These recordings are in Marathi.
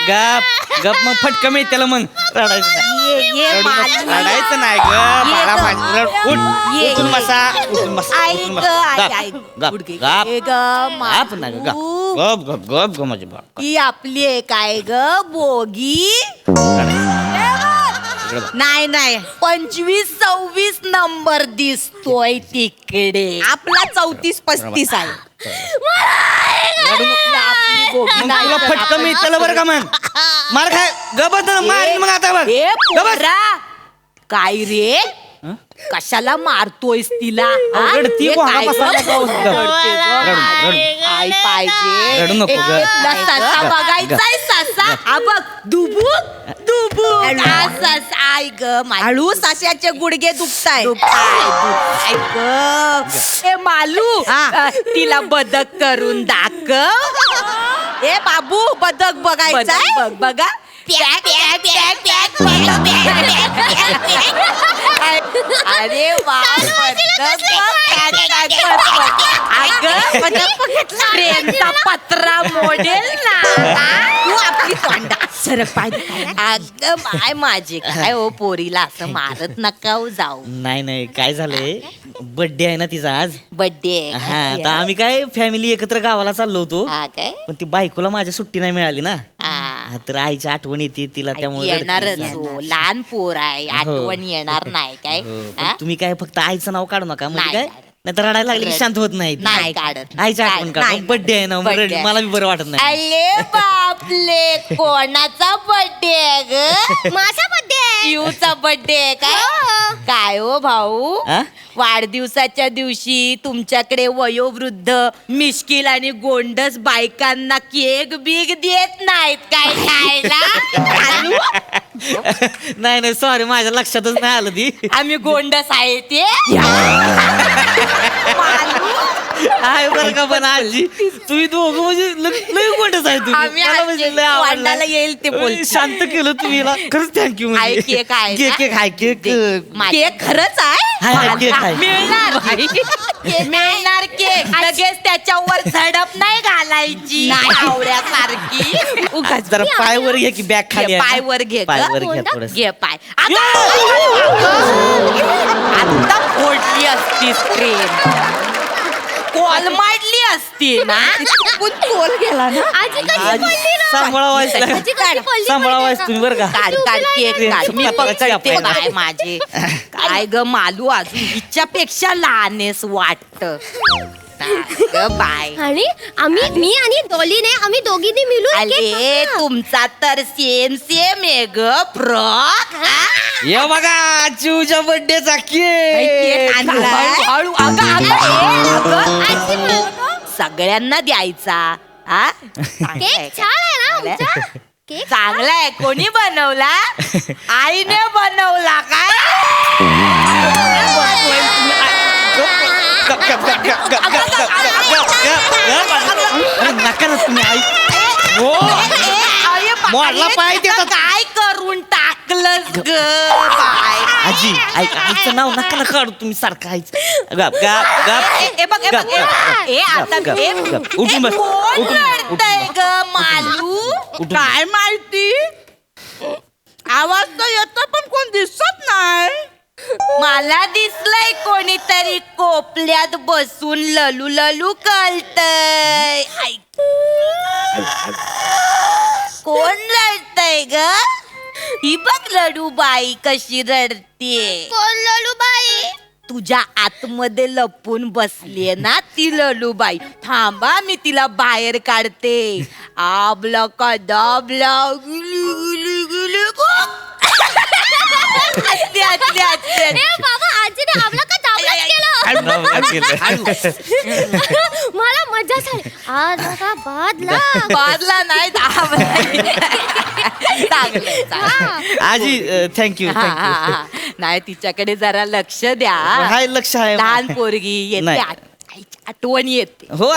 गप गप मग फटका मिळते त्याला मग रडायचं नाही. रडायचं नाही ग बाळा उठून बसा उठून बसा उठून बसा. गप गप गप ना गप गप गप गप ग माझे बाळ. ही आपली आहे काय ग बोगी? नाही नाही 25-26 नंबर दिसतोय तिकडे. आपला 34-35 आहे. आपली बोगी मग नाही तुला तर फटका मिळते बरं का मग मार खाय गबत मार मग आता बघ ए गबस. पोरा, काय रे कशाला मारतोयस तिला? रडती हे काय कोणापासून ग? नको. रडते ग. रडू आई पाहिजे. रडू नको ग. तुला ससा बघायचाय ससा? हा बघ दुबुक दुबुक असंच. आई ग हळू सशाचे गुडघे दुखताय ग. ए मालू तिला बदक करून दाखव. ए बाबू बदक बघायचाय? बघ बघा. अरे वा ट्रेनचा पत्रा मोडेल ना तू आपली तोंडा सरक पाहिजे. अगं बाय माझे काय हो पोरीला असं मारत नका हो जाऊ. नाही नाही काय झालंय बर्थडे आहे ना तिचा आज. बर्थडे हा तर आम्ही काय फॅमिली एकत्र गावाला चाललो होतो हा काय पण ती बायकोला माझ्या सुट्टी नाही मिळाली ना. हा. हा, तर आईची आठवण येते तिला त्यामुळे येणारच रडते. हो लहान पोर आहे आठवण येणार नाही काय हो, पण हा? तुम्ही काय फक्त आईचं नाव काढू नका म्हणजे नाही काय काढत. नाही तर रडायला लागली की शांत होत नाही ती. नाही काढत. आईची आठवण नाही. काढ बर्थडे आहे ना मग Birthday. मला बी बरं वाटत नाही. अरे बापले कोणाचा बर्थडे आहे ग? माझा बर्थडे आहे. पिऊचा बर्थडे आहे काय? काय हो भाऊ हा? वाढदिवसाच्या दिवशी तुमच्याकडे वयोवृद्ध मिश्किल आणि गोंडस बायकांना केक बिग देत नाहीत काय खायला? नाही नाही सॉरी माझ्या लक्षातच नाही आलं ती. आम्ही गोंडस आहे ते आहे बरं का पण आजी तुम्ही दोघं म्हणजे लई गोंडच आहे तुम्ही. आम्ही मला म्हणजे लई आवडलं. वांडाला येईल ते बोलतात. शांत केलं तुम्ही हिला. खरंच थँक्यू आहे केक आहे का? केक आहे केक केक खरंच हाय, हाय, केक आहे. मिळणार मिळणार केक लगेच त्याच्यावर झडप नाही घालायची आवड्यासारखी. उगाच जरा पायवर घे की बॅग खाली आहे ना. पायवर घे ग. पायवर घ्या थोडं. घे पाय आता फोडली असती स्क्रीन कॉल मारली असती ना तोल गेला ना. आजी कशी आजी पडली ना? सांभाळा व्हायचं आजी कशी पडली सांभाळा माहिती व्हायचं तुम्ही बरं का. काढ काढ केक काढ मी पकडते आपल्याला. काय माझे काय ग मालू अजून हिच्यापेक्षा लहानेस वाटत बाय. आणि मी आणि डॉलीने आम्ही दोघींनी मिळून केक अरे कापला. तुमचा तर सेम आहे ग फ्रॉक. ये बघा चिवच्या बर्थडेचा केक केक आणलाय. हळू अगं आजी मला- सगळ्यांना द्यायचा हा केक छान आहे ना आमचा केक चांगला आहे. कोणी बनवला? आईने बनवला काय? नका ना तुम्ही आई हो मोडला पाय ते आता. काय करून टाकलंस ग बाय? आजी आईचं नाव नका ना काढू तुम्ही सारखं आईचं गप गप गप ए बघ ए बघ ए आता गप, ए गप. उठून बस. कोण उठून, रडतंय ग मालू? काय माहिती आवाज तर येतो पण कोण दिसत नाही. मला दिसलंय कोणीतरी कोपल्यात बसून ललू ललू कळतय. कोण रडतय ग? ही बघ लडूबाई कशी रडतीये. कोण ललूबाई? तुझ्या आतमध्ये लपून बसलीये ना ती ललूबाई. थांबा मी तिला बाहेर काढते. आबला का दाबला गुलू गुलू गुलू हसते हसते हसते. ए बाबा आजीने आपला का दाबलाच केलं. मला मजा झाली आज आता बादला बादला नाही दाबला. चांगलंय, चांगलंय. आजी थँक्यू हा, हा, हा. नाही तिच्याकडे जरा लक्ष द्या. हाय लक्ष आहे लहान पोरगी येते नाही. आईची आठवण येते. हो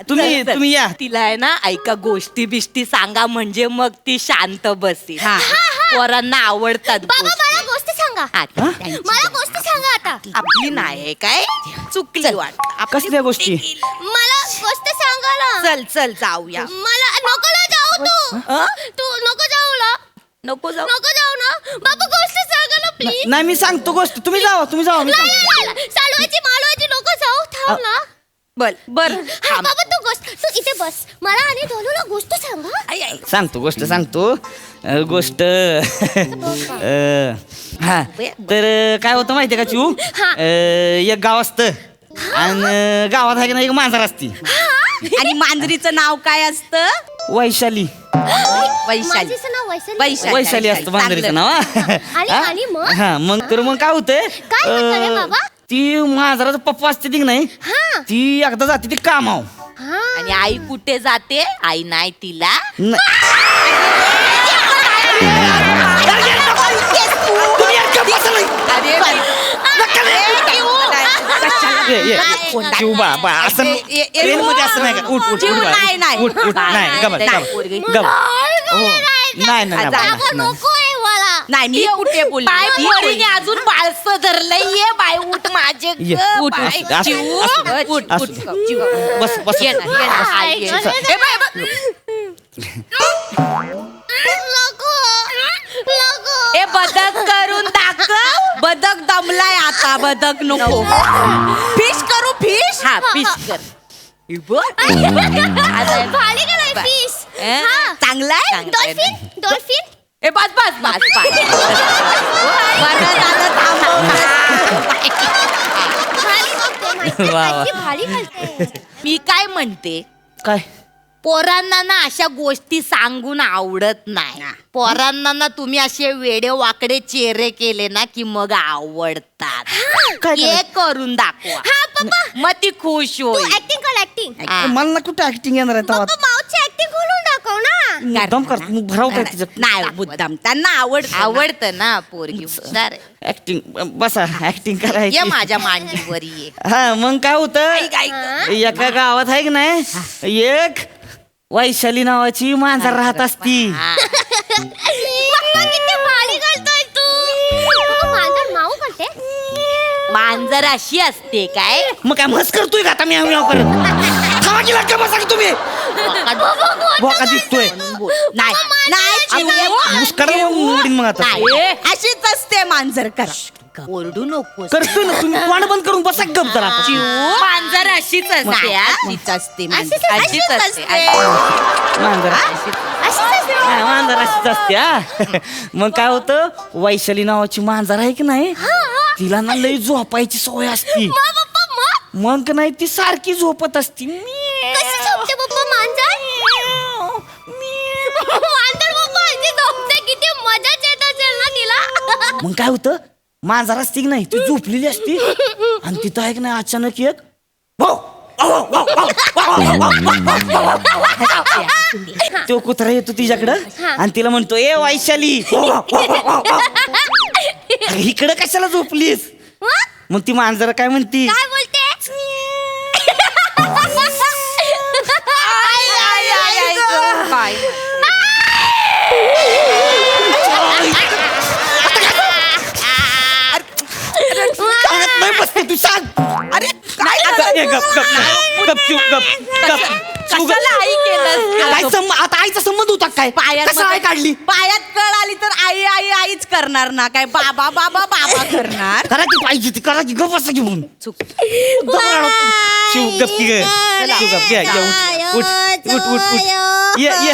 तुम्ही चल, चल. तुम्ही या तिला आहे ना ऐका गोष्टी बिष्टी सांगा म्हणजे मग ती शांत बसेल. पोरांना आवडतात बाबा गोष्टी. मला गोष्ट सांगा हा, त्यांची मला गोष्ट सांगा आता आपली नाही काय चुकली वाटत. कसल्या गोष्टी? मला गोष्ट सांगा ना चल चल जाऊया. मला नको ना जाऊ तू नको जाऊ ना. नको जाऊ. नको जाऊ ना बाबा. गोष्ट सांगा ना प्लीज. नाही मी सांगतो गोष्ट, तुम्ही जावा मी सांगतो. चालवायची मालवायची नको जाऊ. थांब ना. बर हा, बाबा तू तू इथे बस. मला आणि डोलूला गोष्ट सांगा. सांगतो गोष्ट. गोष्ट हा तर काय होतं माहितीये का चिऊ, हा. एक गाव असतं आणि गावात आहे की नाही एक मांजर असती. आणि मांजरीचं नाव काय असतं? वैशाली. माझीचं नाव वैशाली. वैशाली असतं मांजरीचं नाव. आणि मग? हा मग तर मग काय होतंय, काय होतं रे बाबा? ती मांजराचा पप्पा असते ती की नाही, हा. ती एकदा जाते ती कामाव. हा. आणि आई कुठे जाते? आई नाही तिला. चिऊ बा असं ट्रेन मध्ये असं नाही का, उठ उठ चिऊ, उठ नाही, नाही. उठ उठ नाही गप गप. नाही नाही बाबा नको आहे मला. नाही मी कुठे बोलली? पोरीने अजून बाळसं धरलंय. ये बाय उठ माझे ये, ग, उठ, बाय. उठ, असू, चिऊ, असू, उठ, असू. उठ, चिऊ. बस ये ना, ये ना, आई, ये. ए, बाय, बाय. नको. ए बदक करून दाखव. बदक दमलाय आता. बदक नको. फिश करू फिश. हा फिश कर. भारी का नाही फिश? हा. चांगलाय. डॉल्फिन. ए बस बस बस बस. बरं झालं, थांबव. भारी बघते माहिती. वा, वा. आजी भारी घालते. मी काय म्हणते, काय पोरांना ना अशा गोष्टी सांगून आवडत नाही. पोरांना ना तुम्ही असे वेडे वाकडे चेहरे केले ना की मग आवडतात. काय हे करून दाखवा. हा पप्पा. मग ती खुश तू होईल. ऍक्टिंग कर ऍक्टिंग. हा. मला ना कुठं ऍक्टिंग येणार आहे तेव्हा. पप्पा माऊची ऍक्टिंग खोलून दाखव ना. मुद्दाम कर, भराव काय तिचं नाही मुद्दाम त्यांना आवडतं ना पोरगी हुशार आहे. ऍक्टिंग. बसा ऍक्टिंग ये करायची. माझ्या मांडीवर ये. हा मग काय होतं, ऐक. एका गावात आहे की नाही एक वैशाली नावाची मांजर राहत असती. हा. पप्पा किती भारी घालतोय तू. पप्पा मांजर माऊ घालते. मांजर अशी असते काय? मग काय मस्त करतोय का आता मी करत थांबा की लागतं बसा की तुम्ही. बोका दिसतोय. नाही नाही मुस्कडा उडीन मग आता. नाही. अशीच असते मांजर. करा ओरडू नको. करतोय ना तुम्ही, तोंड बंद करून बसा गप जरा आता. मांजर अशीच असते. अशीच असते. अशीच असते. मांजर हा, मांजर अशीच असते. हा. मग काय होतं, वैशाली नावाची मांजर आहे की नाही, तिला ना लई झोपायची सवय असती. पप्पा मग मग नाही ती सारखी झोपत असती. कशी झोपते पप्पा मांजर? मांजर पप्पा अशी झोपते. किती मजाच येत असेल ना तिला. मग काय होतं, मांजर असती की नाही ती झोपलेली असती आणि तिथं आहे की नाही अचानक एक तो कुत्रा येतो तिच्याकडं आणि तिला म्हणतो, ए वैशाली इकडं कशाला झोपलीस? मग ती मांजर काय म्हणती, काय बोलते? काय नाही बसते तू सांग. अरे काय ए, गप गप गप चिव, गप गप चिव, गप. कशाला आई केलं? काय आता आईचा संबंध होता काय? कसं आई काढली? पायात कळ आली तर आई आई आईच करणार ना. काय बाबा बाबा बाबा करणार? करा की पाहिजे ती, करा की गप बसा घेऊन. चुक. शिव गप की ग. शिव गप घ्या, उठ उठ उठ उठ उठ. ये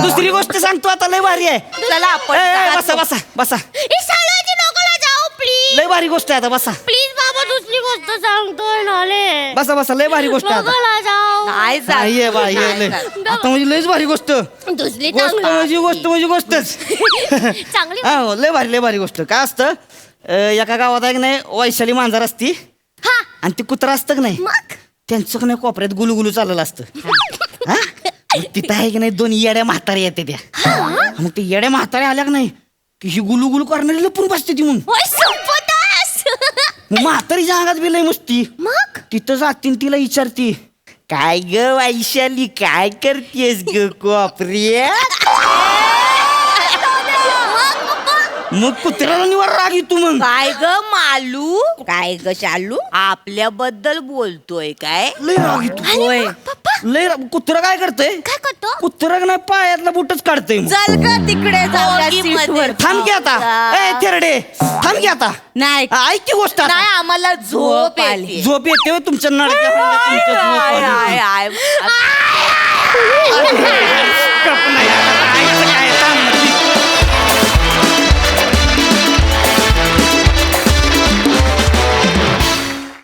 दुसरी गोष्ट सांगतो आता, लय भारी आहे. चला आपण बसा बसा बसा. ए शाळेची नकोला जाऊ प्लीज. लय भारी गोष्ट आहे आता, बसा प्लीज बाबा दुसरी गोष्ट सांगतोय नाले. बसा बसा. लय भारी गोष्ट आहे आता. नकोला जाऊ. नाही जा. ये बा ये लय आता म्हणजे लयच भारी गोष्ट. दुसरी गोष्ट चांगली म्हणजे गोष्टच. चांगली. हा हो, लय भारी गोष्ट. काय असतं, एका गावात आहे की नाही वैशाली मांजर असती हा आणि ती कुत्रा असतं की नाही, मग त्यांचं की नाही कोपऱ्यात गुलुगुलू चाललेलं असतं. हा? मग तिथं आहे की नाही दोन येड्या म्हाताऱ्या येते त्या. मग ते येड्या म्हाताऱ्या आल्या की नाही की ही गुलुगुलू करणारी लपून बसते ती. मग ओय संपतास. मग म्हातारीच्या अंगात बी लय मस्ती. मग तिथं जातीन तिला विचारती, काय ग वैशाली काय करतेस ग कोपऱ्यात? मग कुत्र्याला निवार राग येतो. मग काय ग मालू? काय ग चालू? आपल्याबद्दल बोलतोय काय? लय राग येतो. होय. पप्पा लय कुत्र काय करतंय काय करतो कुत्र नाही पायातला बुटच काढतंय मग. चल ग तिकडे जाऊया बोगीमध्ये. सीटवर. थांब की आता ए थेरडे थांब की आता नाही ऐक की गोष्ट आता. नाही आम्हाला झोप आली झोप येते होय तुमच्या नडक्या तुमच्या झोप आली. I, I, I.